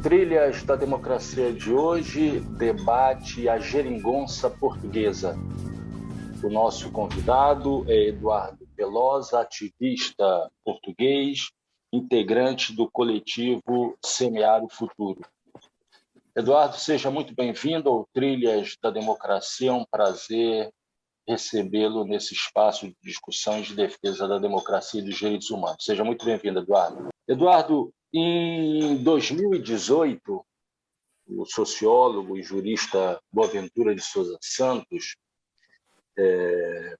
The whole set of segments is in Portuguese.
Trilhas da Democracia de hoje debate a geringonça portuguesa. O nosso convidado é Eduardo Pelosa, ativista português, integrante do coletivo Semear o Futuro. Eduardo, seja muito bem-vindo ao Trilhas da Democracia. É um prazer recebê-lo nesse espaço de discussão e de defesa da democracia e dos direitos humanos. Seja muito bem-vindo, Eduardo. Eduardo, em 2018, o sociólogo e jurista Boaventura de Souza Santos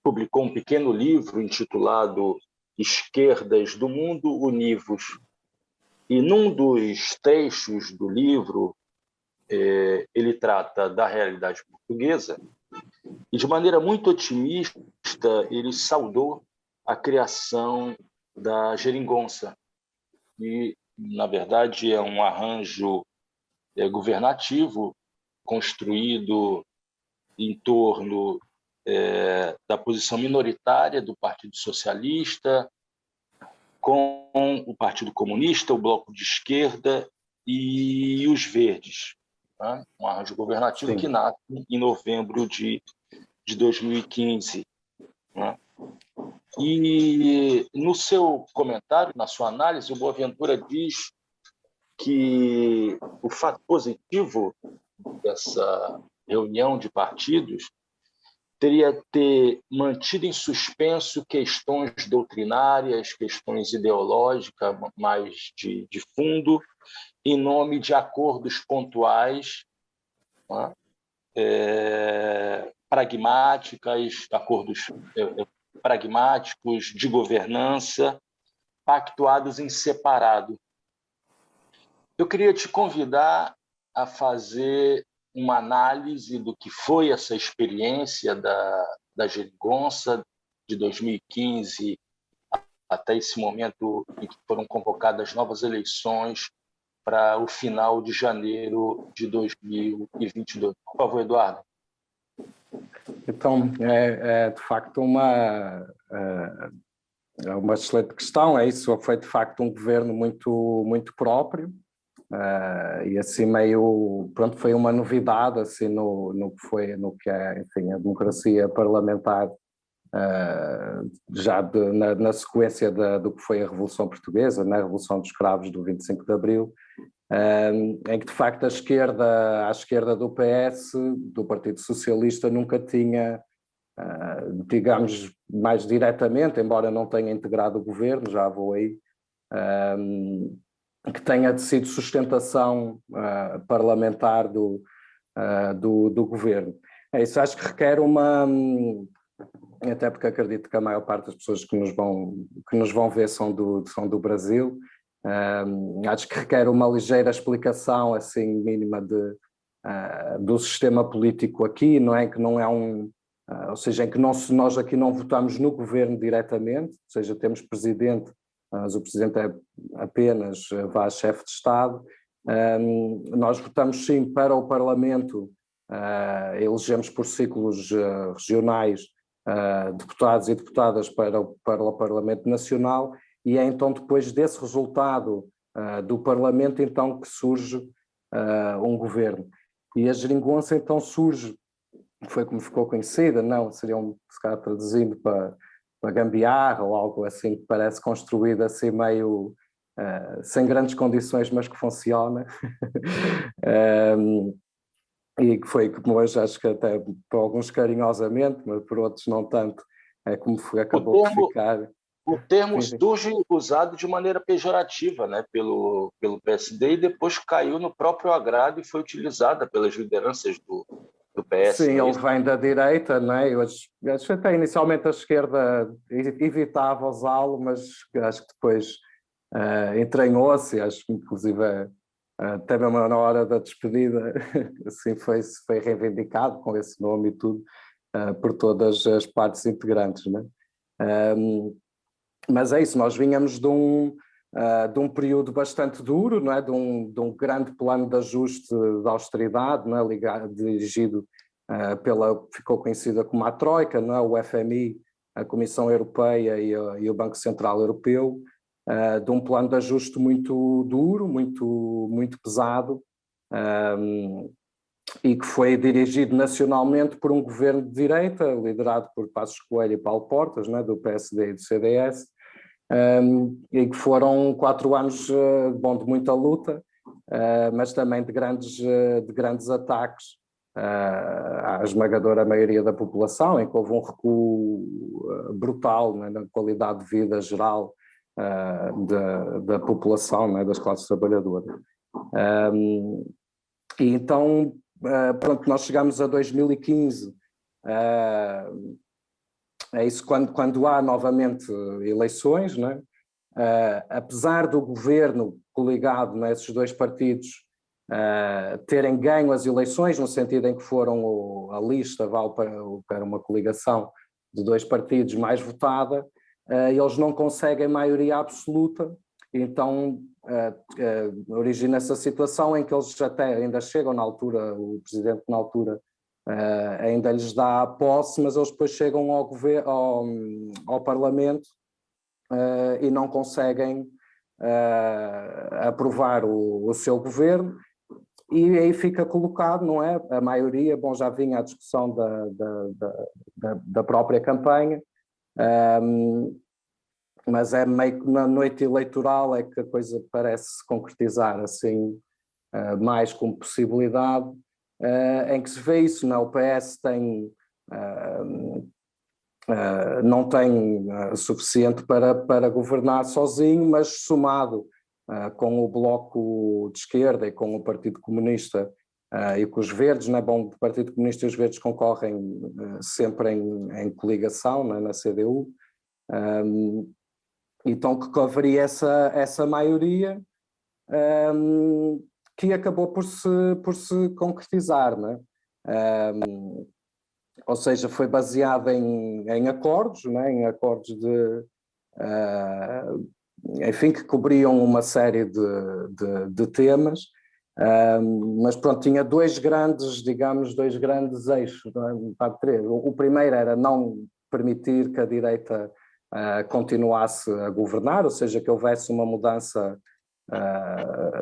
publicou um pequeno livro intitulado Esquerdas do Mundo Univos. E num dos trechos do livro, ele trata da realidade portuguesa e, de maneira muito otimista, ele saudou a criação da geringonça, que, na verdade, é um arranjo governativo construído em torno da posição minoritária do Partido Socialista, com o Partido Comunista, o Bloco de Esquerda e os Verdes. Né? Um arranjo governativo que nasce em novembro de 2015. Né? E no seu comentário, na sua análise, o Boaventura diz que o fato positivo dessa reunião de partidos teria ter mantido em suspenso questões doutrinárias, questões ideológicas mais de fundo, em nome de acordos pontuais, né? Acordos pragmáticos de governança, pactuados em separado. Eu queria te convidar a fazer uma análise do que foi essa experiência da geringonça de 2015 até esse momento em que foram convocadas novas eleições para o final de janeiro de 2022. Por favor, Eduardo. Então, de facto uma excelente questão. Isso foi de facto um governo muito próprio. E assim meio, pronto, foi uma novidade assim no que é, enfim, a democracia parlamentar, já na sequência do que foi a Revolução Portuguesa, na Revolução dos Cravos do 25 de Abril, em que de facto à esquerda do PS, do Partido Socialista, nunca tinha, digamos, mais diretamente, embora não tenha integrado o governo, já vou aí, que tenha sido sustentação parlamentar do governo. Isso acho que requer até porque acredito que a maior parte das pessoas que nos vão ver são do Brasil, acho que requer uma ligeira explicação assim mínima do sistema político aqui, não é? Que não é ou seja, em que nós aqui não votamos no governo diretamente, ou seja, temos presidente, mas o presidente é apenas chefe de Estado. Nós votamos sim para o Parlamento, elegemos por ciclos regionais deputados e deputadas para o Parlamento Nacional, e é então depois desse resultado do Parlamento então que surge um governo. E a geringonça então surge, foi como ficou conhecida, não, se calhar traduzindo para gambiarra ou algo assim que parece construído assim meio sem grandes condições, mas que funciona. E que foi, como hoje acho que até por alguns carinhosamente, mas por outros não tanto, é como acabou por ficar. O termo surge usado de maneira pejorativa, né, pelo PSD, e depois caiu no próprio agrado e foi utilizada pelas lideranças do PS. Sim, ele vem da direita, não é? Acho que até inicialmente a esquerda evitava usá-lo, mas acho que depois entranhou-se, acho que inclusive até mesmo na hora da despedida assim foi reivindicado com esse nome e tudo, por todas as partes integrantes, não é? Mas é isso, nós vinhamos de um período bastante duro, não é? de um grande plano de ajuste de austeridade, não é? Dirigido ficou conhecida como a Troika, não é? O FMI, a Comissão Europeia e o Banco Central Europeu, de um plano de ajuste muito duro, muito pesado, e que foi dirigido nacionalmente por um governo de direita, liderado por Passos Coelho e Paulo Portas, né, do PSD e do CDS, e que foram 4 anos de muita luta, mas também de grandes ataques à esmagadora maioria da população, em que houve um recuo brutal, né, na qualidade de vida geral da população, né, das classes trabalhadoras. E então, pronto, nós chegamos a 2015, é isso quando há novamente eleições, né? Apesar do governo coligado nesses 2 partidos terem ganho as eleições, no sentido em que foram a lista vale para uma coligação de 2 partidos mais votada, eles não conseguem maioria absoluta, então origina essa situação em que eles até ainda chegam na altura, o presidente na altura ainda lhes dá a posse, mas eles depois chegam ao Parlamento e não conseguem aprovar o seu governo, e aí fica colocado, não é? A maioria, bom, já vinha a discussão da própria campanha, mas é meio que na noite eleitoral é que a coisa parece se concretizar assim, mais como possibilidade, em que se vê isso, não? O PS não tem suficiente para governar sozinho, mas somado com o Bloco de Esquerda e com o Partido Comunista e com os Verdes, não é bom, o Partido Comunista e os Verdes concorrem sempre em coligação, não é, na CDU, então que haveria essa maioria que acabou por se concretizar, não é? Ou seja, foi baseada em acordos, né, em acordos enfim, que cobriam uma série de temas, mas pronto, tinha 2 grandes eixos, três. O primeiro era não permitir que a direita continuasse a governar, ou seja, que houvesse uma mudança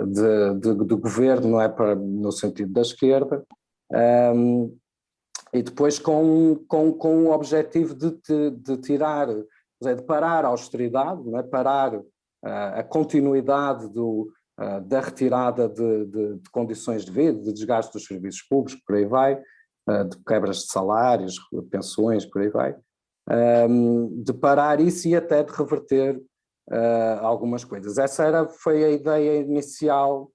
de governo, não é, no sentido da esquerda, e depois com o objetivo de tirar, de parar a austeridade, não é? Parar a continuidade da retirada de condições de vida, de desgaste dos serviços públicos, por aí vai, de quebras de salários, pensões, por aí vai, de parar isso e até de reverter algumas coisas. Essa foi a ideia inicial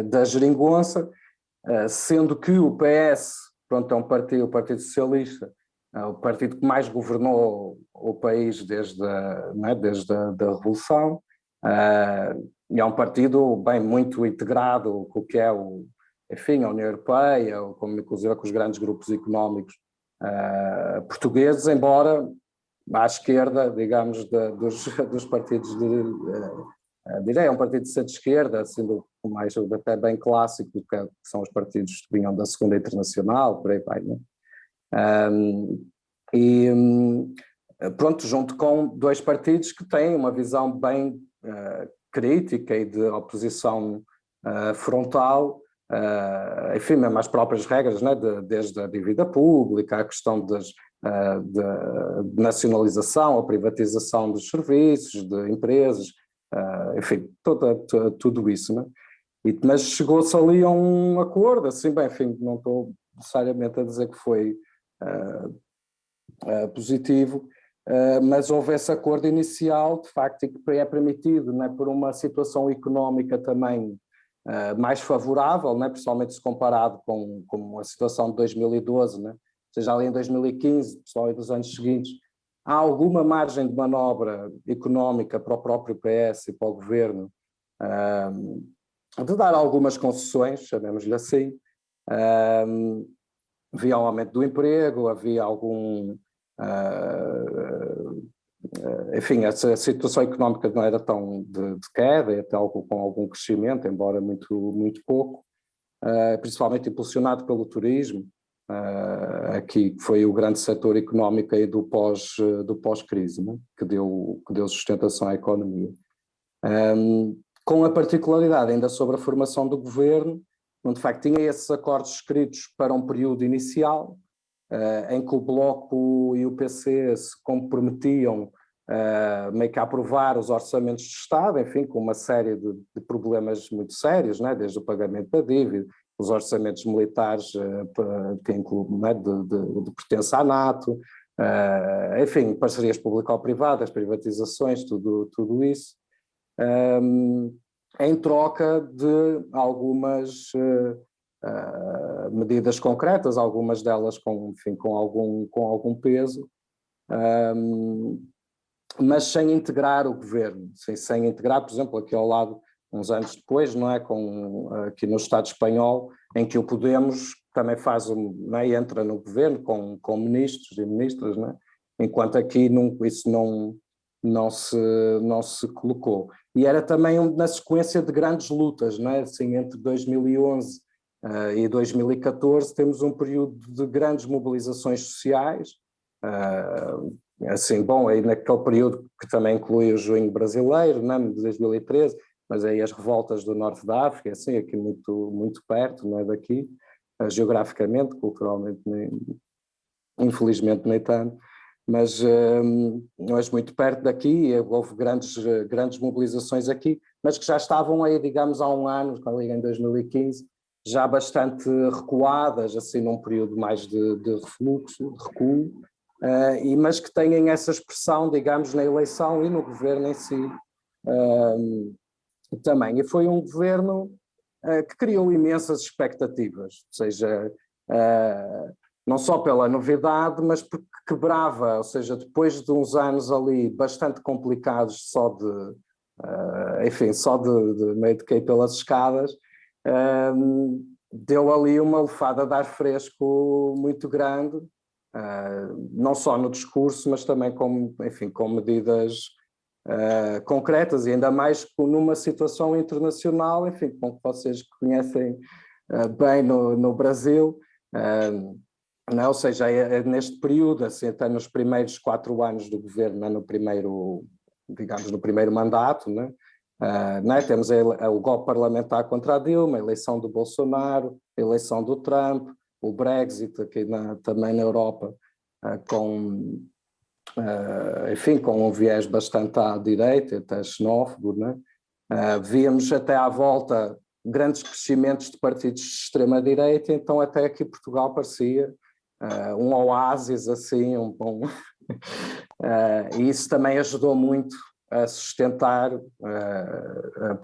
da geringonça, sendo que o PS, pronto, é um partido, o Partido Socialista, o partido que mais governou o país desde a Revolução, e é um partido bem muito integrado com o que é enfim, a União Europeia, como inclusive com os grandes grupos económicos portugueses, embora à esquerda, digamos, dos partidos direi, é um partido de centro-esquerda, sendo mais até bem clássico, que são os partidos que vinham da Segunda Internacional, por aí vai, né? Pronto, junto com 2 partidos que têm uma visão bem crítica e de oposição frontal, enfim, mesmo as próprias regras, né, desde a dívida pública, a questão de nacionalização, a privatização dos serviços, de empresas, enfim, tudo isso, né? Mas chegou-se ali a um acordo, assim, bem, enfim, não estou necessariamente a dizer que foi positivo, mas houve esse acordo inicial, de facto, e que é permitido, né, por uma situação económica também mais favorável, né, principalmente se comparado com a situação de 2012, né? Ou seja, ali em 2015, principalmente nos anos seguintes, há alguma margem de manobra económica para o próprio PS e para o governo de dar algumas concessões, chamemos-lhe assim. Havia um aumento do emprego, havia enfim, a situação económica não era tão de queda, e até com algum crescimento, embora muito pouco, principalmente impulsionado pelo turismo, aqui foi o grande setor económico aí do pós-crise, né? que deu sustentação à economia. Com a particularidade ainda sobre a formação do governo, onde de facto tinha esses acordos escritos para um período inicial, em que o Bloco e o PC se comprometiam meio que a aprovar os orçamentos de Estado, enfim, com uma série de problemas muito sérios, né? Desde o pagamento da dívida, os orçamentos militares que incluem, né? de pertença à NATO, enfim, parcerias público-privadas, privatizações, tudo isso, em troca de algumas medidas concretas, algumas delas com algum peso, mas sem integrar o governo, sem integrar, por exemplo, aqui ao lado, uns anos depois, não é, aqui no Estado espanhol, em que o Podemos também não é, entra no governo com ministros e ministras, não é? Enquanto aqui isso não se colocou. E era também na sequência de grandes lutas, não é? Assim, entre 2011 e 2014 temos um período de grandes mobilizações sociais, assim, bom, aí naquele período que também inclui o Junho Brasileiro, não é? De 2013, mas aí as revoltas do Norte da África, assim, aqui muito perto, não é daqui, geograficamente, culturalmente, infelizmente nem tanto, mas muito perto daqui, houve grandes mobilizações aqui, mas que já estavam aí, digamos, há um ano, ali em 2015, já bastante recuadas, assim, num período mais de refluxo, de recuo, mas que têm essa expressão, digamos, na eleição e no governo em si também. E foi um governo que criou imensas expectativas, ou seja, não só pela novidade, mas porque quebrava, ou seja, depois de uns anos ali bastante complicados só de meio de cair pelas escadas, deu ali uma lefada de ar fresco muito grande, não só no discurso, mas também com medidas concretas, e ainda mais numa situação internacional, enfim, como vocês conhecem bem no Brasil, não é? Ou seja, neste período, assim, até nos primeiros 4 anos do governo, no primeiro mandato, não é? Temos o golpe parlamentar contra a Dilma, a eleição do Bolsonaro, a eleição do Trump, o Brexit aqui também na Europa, com um viés bastante à direita, até xenófobo, não é? Víamos até à volta grandes crescimentos de partidos de extrema-direita, então até aqui Portugal parecia um oásis, assim, e isso também ajudou muito a sustentar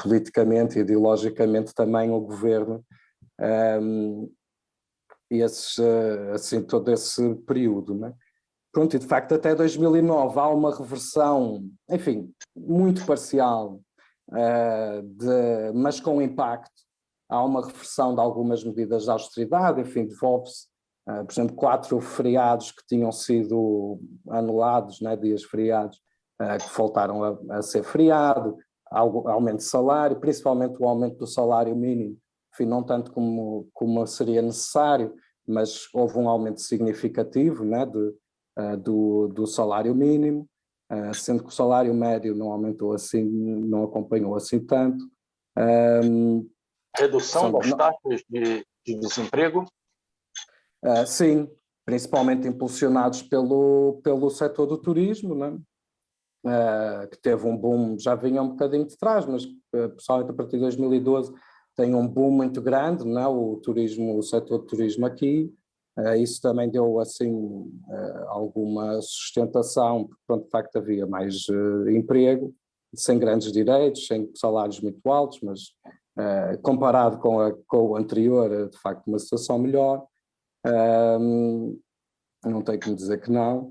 politicamente e ideologicamente também o governo, todo esse período, não é? Pronto, e de facto até 2009 há uma reversão, enfim, muito parcial, mas com impacto. Há uma reversão de algumas medidas de austeridade, enfim, devolve-se, por exemplo, 4 feriados que tinham sido anulados, né, dias feriados, que voltaram a ser feriado, aumento de salário, principalmente o aumento do salário mínimo, enfim, não tanto como seria necessário, mas houve um aumento significativo, né, do salário mínimo, sendo que o salário médio não aumentou assim, não acompanhou assim tanto. Redução das taxas de desemprego? Sim, principalmente impulsionados pelo setor do turismo, né? Que teve um boom, já vinha um bocadinho de trás, mas pessoalmente a partir de 2012 tem um boom muito grande, né? O setor do turismo aqui. Isso também deu assim alguma sustentação, porque pronto, de facto havia mais emprego, sem grandes direitos, sem salários muito altos, mas comparado com o anterior, de facto uma situação melhor, não tenho como dizer que não.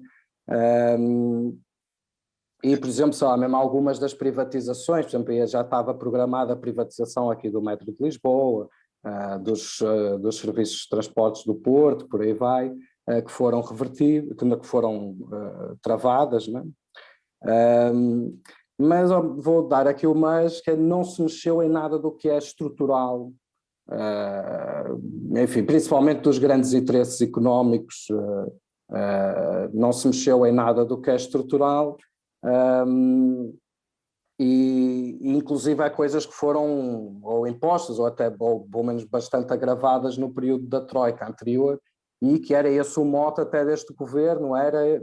E, por exemplo, sei lá, mesmo algumas das privatizações, por exemplo, já estava programada a privatização aqui do metro de Lisboa, dos serviços de transportes do Porto, por aí vai, que foram revertidos, que foram travadas, né? Mas vou dar aqui o mas, que não se mexeu em nada do que é estrutural enfim, principalmente dos grandes interesses económicos, não se mexeu em nada do que é estrutural, e inclusive há coisas que foram ou impostas ou até ou pelo menos bastante agravadas no período da Troika anterior, e que era esse o mote até deste governo, era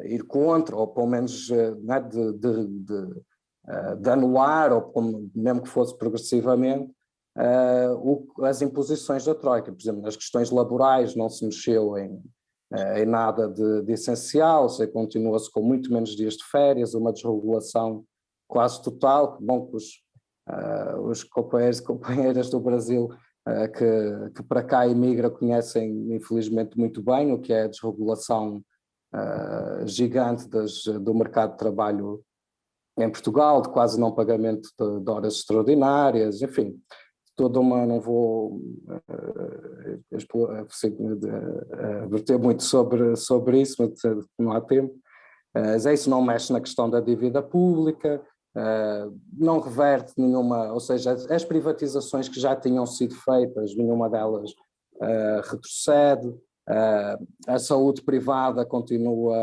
ir contra, ou pelo menos né, de anular, ou mesmo que fosse progressivamente, as imposições da Troika. Por exemplo, nas questões laborais não se mexeu em nada de essencial, continua-se com muito menos dias de férias, uma desregulação quase total. Que bom que os companheiros e companheiras do Brasil que para cá emigram conhecem infelizmente muito bem o que é a desregulação gigante do mercado de trabalho em Portugal, de quase não pagamento de horas extraordinárias, enfim, toda uma, não vou verter muito sobre isso, mas não há tempo. Mas isso não mexe na questão da dívida pública, não reverte nenhuma, ou seja, as privatizações que já tinham sido feitas, nenhuma delas retrocede. A saúde privada continua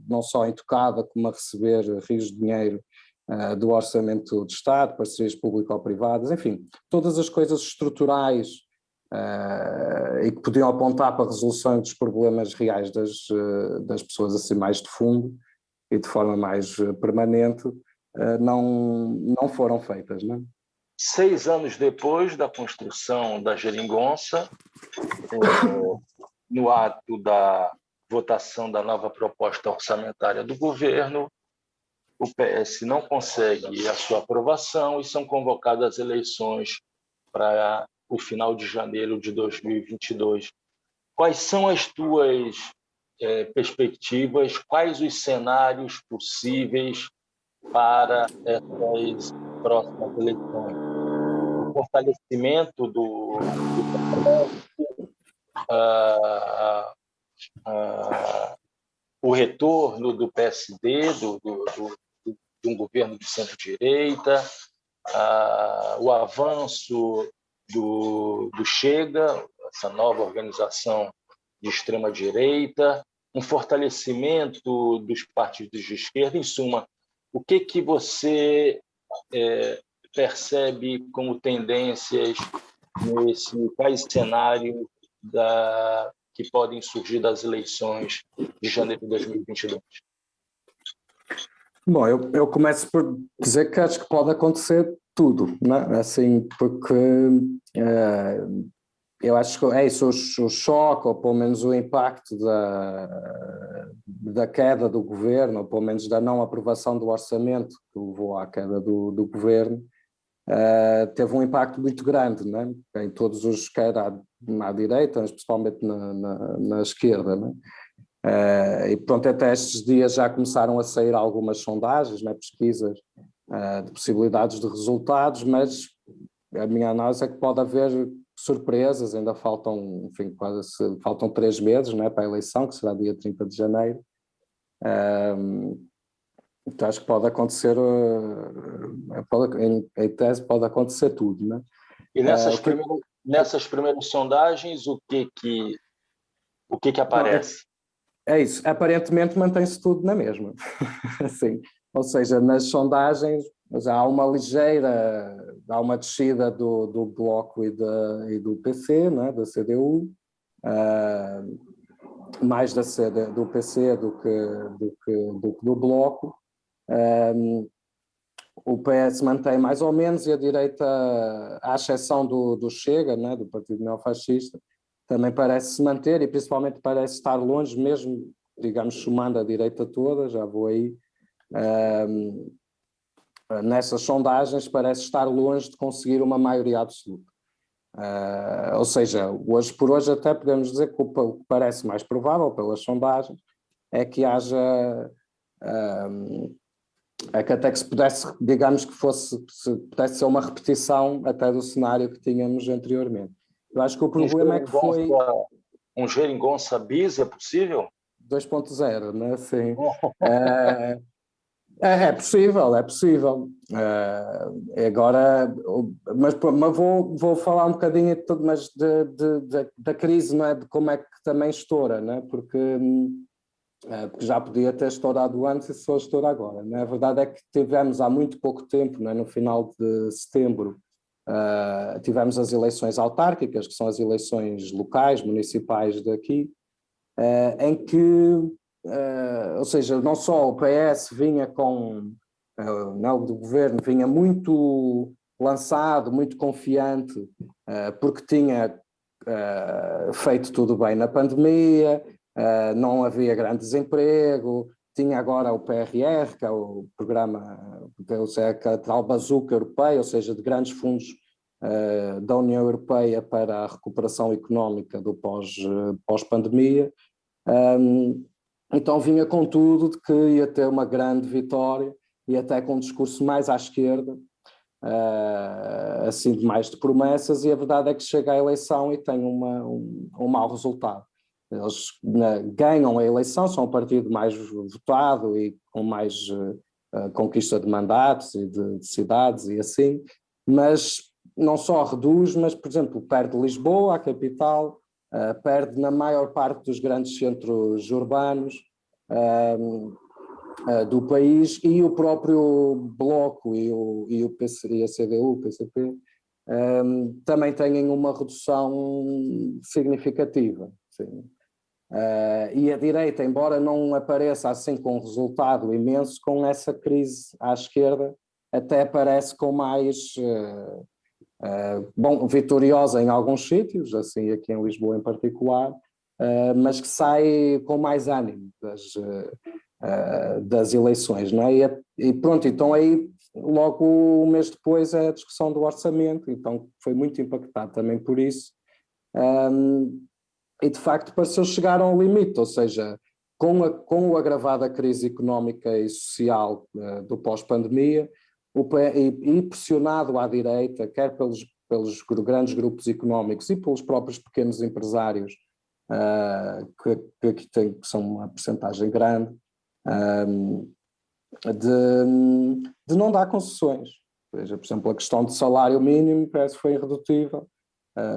não só intocada, como a receber rios de dinheiro do orçamento de Estado, parcerias público-privadas, enfim, todas as coisas estruturais e que podiam apontar para a resolução dos problemas reais das pessoas assim mais de fundo e de forma mais permanente, não foram feitas, não é? 6 anos depois da construção da Geringonça, no ato da votação da nova proposta orçamentária do governo, o PS não consegue a sua aprovação e são convocadas eleições para o final de janeiro de 2022. Quais são as tuas perspectivas? Quais os cenários possíveis para essas próximas eleições? O fortalecimento do o retorno do PSD, de um governo de centro-direita, o avanço do Chega, essa nova organização de extrema-direita, um fortalecimento dos partidos de esquerda. Em suma, o que você percebe como tendências quais cenários que podem surgir das eleições de janeiro de 2022? Bom, eu começo por dizer que acho que pode acontecer tudo, não é? Assim, porque eu acho que é isso, o choque, ou pelo menos o impacto da queda do governo, ou pelo menos da não aprovação do orçamento que levou à queda do governo, teve um impacto muito grande, não é? Em todos os, quer à direita, mas principalmente na esquerda, não é? E pronto, até estes dias já começaram a sair algumas sondagens, né, pesquisas de possibilidades de resultados, mas a minha análise é que pode haver surpresas, ainda faltam, enfim, faltam 3 meses, né, para a eleição, que será dia 30 de janeiro. Então acho que pode acontecer, em tese pode acontecer tudo, né? E nessas primeiras sondagens, o que aparece? É isso, aparentemente mantém-se tudo na mesma. Assim, ou seja, nas sondagens há uma descida do Bloco e do PC, né, da CDU, mais do PC do que do Bloco. O PS mantém mais ou menos, e a direita, à exceção do Chega, né, do Partido Neofascista, também parece se manter, e principalmente parece estar longe, mesmo, digamos, somando a direita toda, já vou aí, nessas sondagens parece estar longe de conseguir uma maioria absoluta. Ou seja, hoje por hoje até podemos dizer que o que parece mais provável pelas sondagens é que haja, que até que se pudesse, digamos que pudesse ser uma repetição até do cenário que tínhamos anteriormente. Eu acho que o problema é que foi... Um Geringonça bis é possível? 2.0, né? Sim. É possível, é possível. Agora, mas vou falar um bocadinho de tudo, mas da crise, não é? De como é que também estoura, não é? Porque já podia ter estourado antes e só estoura agora, não é? A verdade é que tivemos há muito pouco tempo, não é? No final de setembro, tivemos as eleições autárquicas, que são as eleições locais, municipais daqui, em que, ou seja, não só o PS vinha com, não, do governo, vinha muito lançado, muito confiante, porque tinha feito tudo bem na pandemia, não havia grande desemprego, tinha agora o PRR, que é o programa, que é a tal bazuca europeia, ou seja, de grandes fundos da União Europeia para a recuperação económica do pós-pandemia. Então vinha com tudo de que ia ter uma grande vitória e até com um discurso mais à esquerda, assim mais de promessas, e a verdade é que chega à eleição e tem um mau resultado. Eles ganham a eleição, são o partido mais votado e com mais conquista de mandatos e de cidades e assim, mas não só reduz, mas, por exemplo, perde Lisboa, a capital, perde na maior parte dos grandes centros urbanos do país, e o próprio Bloco e o PC, e a CDU, o PCP, também têm uma redução significativa. Sim. E a direita, embora não apareça assim com um resultado imenso, com essa crise à esquerda, até aparece com mais... bom, vitoriosa em alguns sítios, assim aqui em Lisboa em particular, mas que sai com mais ânimo das eleições, não é? E pronto, então aí logo um mês depois é a discussão do orçamento, então foi muito impactado também por isso, e de facto pareceu chegar a um limite, ou seja, com o agravado da crise económica e social do pós-pandemia, e pressionado à direita, quer pelos grandes grupos económicos e pelos próprios pequenos empresários, que aqui que são uma percentagem grande, de não dar concessões. Ou seja, por exemplo, a questão do salário mínimo parece que foi irredutível,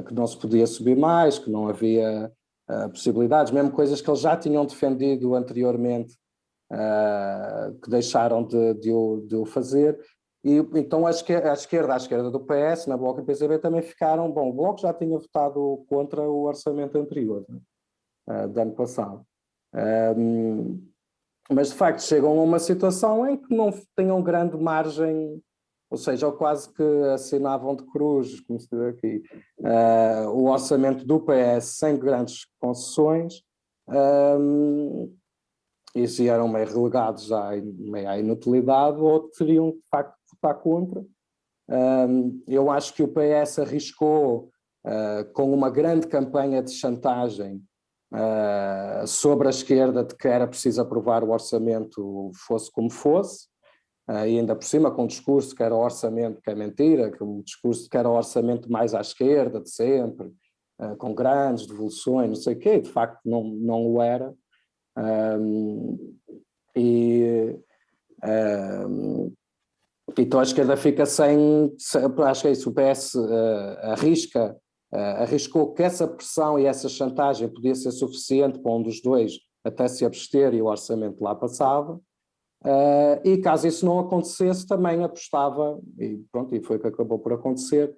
que não se podia subir mais, que não havia possibilidades, mesmo coisas que eles já tinham defendido anteriormente, que deixaram de o fazer. E então à esquerda do PS, na Bloco e PCB também ficaram, bom, o Bloco já tinha votado contra o orçamento anterior, né, do ano passado. Mas de facto chegam a uma situação em que não tenham grande margem, ou seja, ou quase que assinavam de cruz, como se diz aqui, o orçamento do PS sem grandes concessões, e se eram meio relegados meio à inutilidade, ou teriam de facto de votar contra. Eu acho que o PS arriscou com uma grande campanha de chantagem sobre a esquerda, de que era preciso aprovar o orçamento fosse como fosse, e ainda por cima com um discurso que era o orçamento, que é mentira, que um discurso que era o orçamento mais à esquerda de sempre, com grandes devoluções, não sei o quê, de facto não o era. Então a esquerda fica acho que é isso, o PS arriscou que essa pressão e essa chantagem podia ser suficiente para um dos dois até se abster e o orçamento lá passava, e caso isso não acontecesse também apostava, e pronto, e foi o que acabou por acontecer,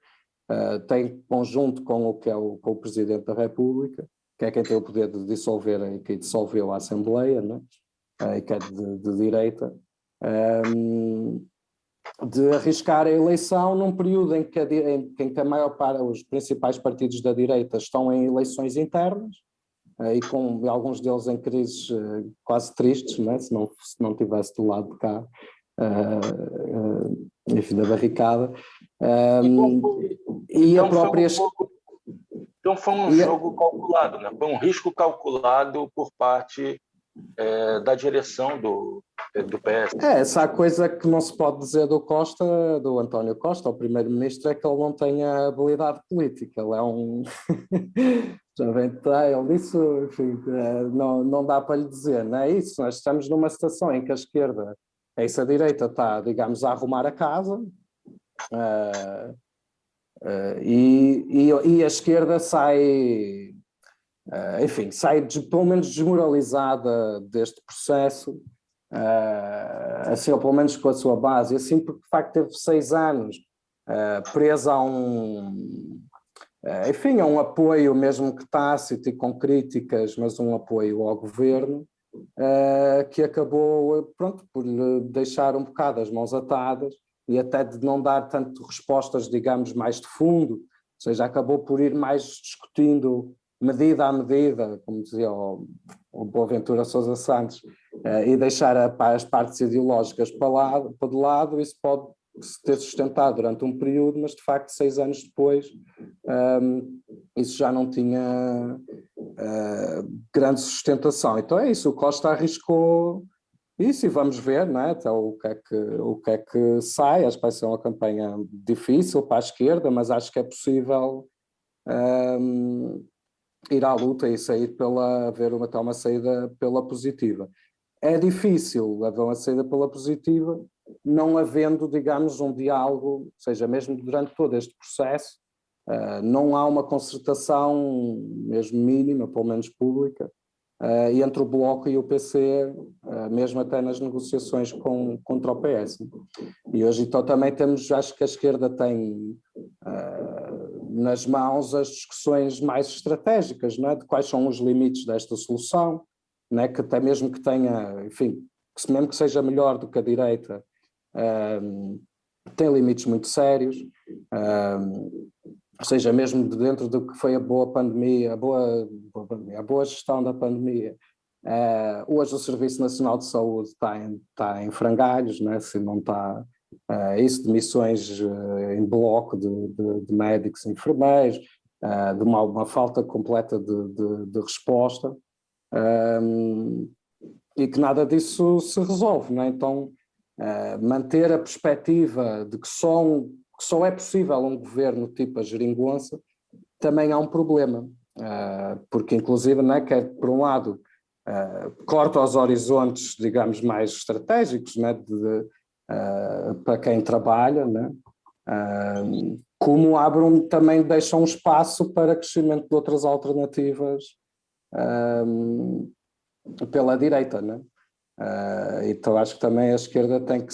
tem conjunto com o Presidente da República, que é quem tem o poder de dissolver e que dissolveu a Assembleia, né? E que é de direita, de arriscar a eleição num período em que a maior parte, os principais partidos da direita estão em eleições internas, e com alguns deles em crises quase tristes, né? Se não tivesse do lado de cá, enfim, da barricada. E a própria... Então foi um jogo calculado, né? Foi um risco calculado por parte da direção do PS. Essa coisa que não se pode dizer do António Costa, o primeiro-ministro, é que ele não tem a habilidade política. Ele é um... já vem ele isso, enfim, não dá para lhe dizer, não é isso? Nós estamos numa situação em que a esquerda é isso, a direita está, digamos, a arrumar a casa, e a esquerda sai, enfim, sai pelo menos desmoralizada deste processo, assim, ou pelo menos com a sua base, assim, porque de facto teve 6 anos presa a enfim, a um apoio, mesmo que tácito e com críticas, mas um apoio ao governo, que acabou, pronto, por lhe deixar um bocado as mãos atadas e até de não dar tanto respostas, digamos, mais de fundo, ou seja, acabou por ir mais discutindo medida a medida, como dizia o Boaventura Sousa Santos, e deixar as partes ideológicas para de lado. Isso pode se ter sustentado durante um período, mas de facto 6 anos depois isso já não tinha grande sustentação. Então é isso, o Costa arriscou isso e vamos ver, não é? Então, o que é que sai. Acho que vai ser uma campanha difícil para a esquerda, mas acho que é possível ir à luta e sair haver até uma saída pela positiva. É difícil haver uma saída pela positiva, não havendo, digamos, um diálogo, ou seja, mesmo durante todo este processo, não há uma concertação, mesmo mínima, pelo menos pública, entre o Bloco e o PC, mesmo até nas negociações contra o PS. E hoje então também acho que a esquerda tem nas mãos as discussões mais estratégicas, não é? De quais são os limites desta solução, não é? Que até mesmo que tenha, enfim, que mesmo que seja melhor do que a direita, tem limites muito sérios, ou seja, mesmo dentro do que foi a boa pandemia, a boa gestão da pandemia. Hoje o Serviço Nacional de Saúde está em frangalhos, né? Se não está, isso de missões em bloco de médicos e enfermeiros, de uma falta completa de resposta, e que nada disso se resolve, né? Então, manter a perspectiva de que só é possível um governo tipo a geringonça, também há um problema, porque inclusive, né, que por um lado corta os horizontes, digamos, mais estratégicos, né, para quem trabalha, né, como também deixa um espaço para crescimento de outras alternativas pela direita, né? Então acho que também a esquerda tem que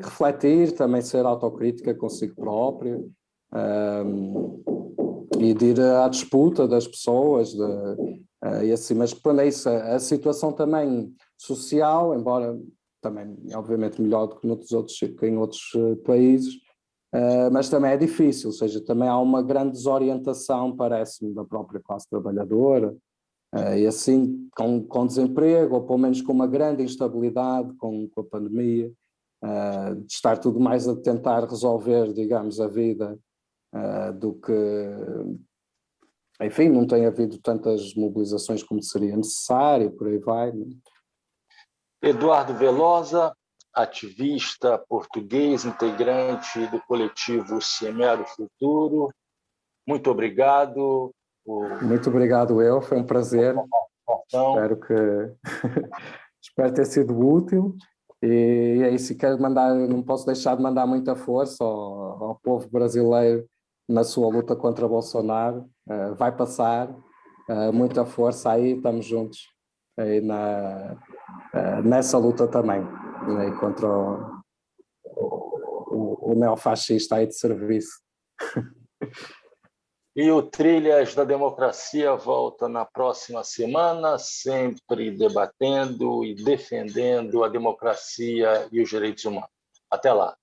refletir, também ser autocrítica consigo própria, e de ir à disputa das pessoas, e assim, mas quando é isso, a situação também social, embora também obviamente melhor do que em outros países, mas também é difícil, ou seja, também há uma grande desorientação, parece-me, da própria classe trabalhadora, e assim, com desemprego, ou pelo menos com uma grande instabilidade com a pandemia, de estar tudo mais a tentar resolver, digamos, a vida, do que, enfim, não tem havido tantas mobilizações como seria necessário, por aí vai, né? Eduardo Velosa, ativista português, integrante do coletivo Semear o Futuro, muito obrigado. Muito obrigado, foi um prazer. Espero ter sido útil. E é isso, quero não posso deixar de mandar muita força ao povo brasileiro na sua luta contra Bolsonaro. Vai passar, muita força aí, estamos juntos aí nessa luta também, né, contra o neofascista aí de serviço. E o Trilhas da Democracia volta na próxima semana, sempre debatendo e defendendo a democracia e os direitos humanos. Até lá.